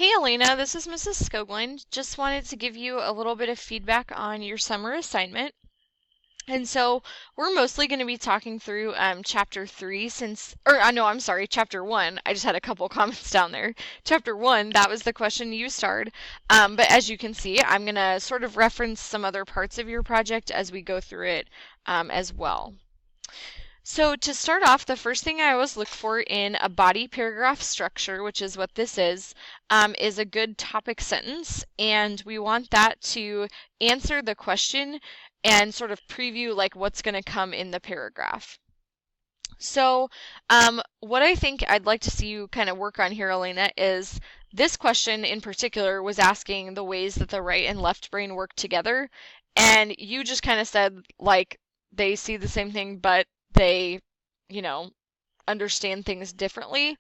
Hey Elena, this is Mrs. Skoglund. Just wanted to give you a little bit of feedback on your summer assignment. And so we're mostly going to be talking through chapter 3 no, I'm sorry, chapter 1. I just had a couple comments down there. Chapter 1, that was the question you starred. But as you can see, I'm going to sort of reference some other parts of your project as we go through it as well. So to start off, the first thing I always look for in a body paragraph structure, which is what this is a good topic sentence, and we want that to answer the question and sort of preview like what's going to come in the paragraph. So what I think I'd like to see you kind of work on here, Elena, is this question in particular was asking the ways that the right and left brain work together, and you just kind of said like they see the same thing, but they, understand things differently.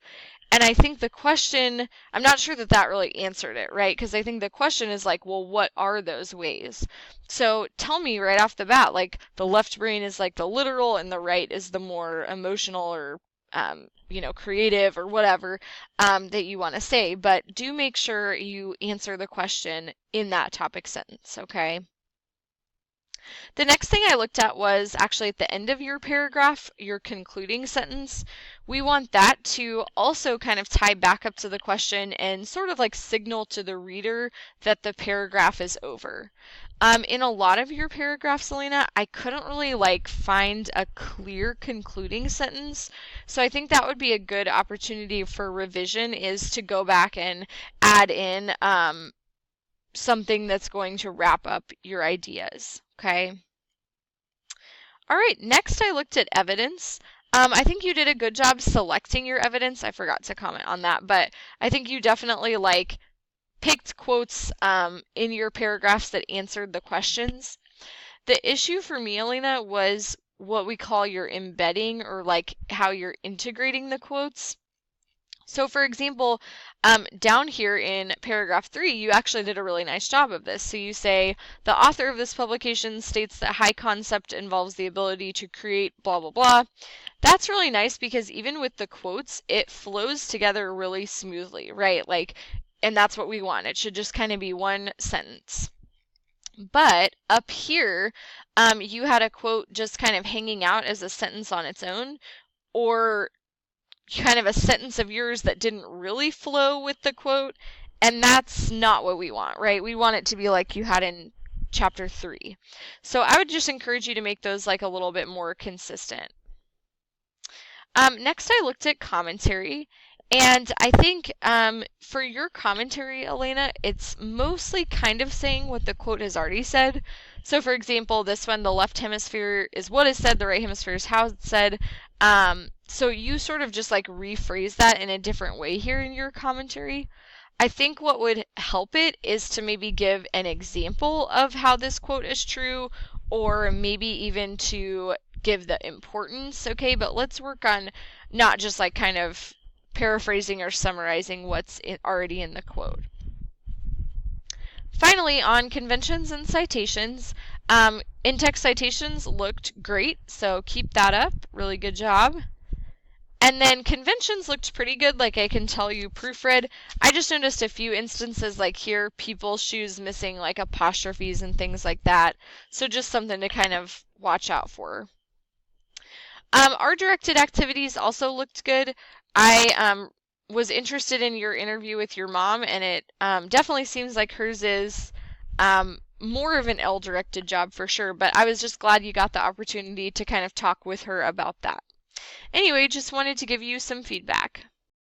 And I think the question, I'm not sure that that really answered it, right? Because I think the question is like, well, what are those ways? So tell me right off the bat, like the left brain is like the literal and the right is the more emotional or, creative or whatever that you want to say. But do make sure you answer the question in that topic sentence, okay? The next thing I looked at was actually at the end of your paragraph, your concluding sentence. We want that to also kind of tie back up to the question and sort of like signal to the reader that the paragraph is over. In a lot of your paragraphs, Selena, I couldn't really like find a clear concluding sentence. So I think that would be a good opportunity for revision is to go back and add in something that's going to wrap up your ideas. Okay. All right, next I looked at evidence. I think you did a good job selecting your evidence. I forgot to comment on that, but I think you definitely like picked quotes in your paragraphs that answered the questions. The issue for me, Elena, was what we call your embedding or like how you're integrating the quotes. So for example, down here in paragraph 3, you actually did a really nice job of this. So you say, the author of this publication states that high concept involves the ability to create blah, blah, blah. That's really nice because even with the quotes, it flows together really smoothly, right? Like, and that's what we want. It should just kind of be one sentence. But up here, you had a quote just kind of hanging out as a sentence on its own, or kind of a sentence of yours that didn't really flow with the quote, and that's not what we want, right? We want it to be like you had in chapter 3. So I would just encourage you to make those like a little bit more consistent. Next I looked at commentary, and I think for your commentary, Elena, it's mostly kind of saying what the quote has already said. So for example, this one, the left hemisphere is what is said, the right hemisphere is how it's said. So you sort of just like rephrase that in a different way here in your commentary. I think what would help it is to maybe give an example of how this quote is true, or maybe even to give the importance, okay? But let's work on not just like kind of paraphrasing or summarizing what's already in the quote. Finally, on conventions and citations, in-text citations looked great, so keep that up. Really good job. And then conventions looked pretty good, like I can tell you proofread. I just noticed a few instances like here, people's shoes missing like apostrophes and things like that. So just something to kind of watch out for. Our directed activities also looked good. I was interested in your interview with your mom, and it definitely seems like hers is more of an L-directed job for sure, but I was just glad you got the opportunity to kind of talk with her about that. Anyway, just wanted to give you some feedback.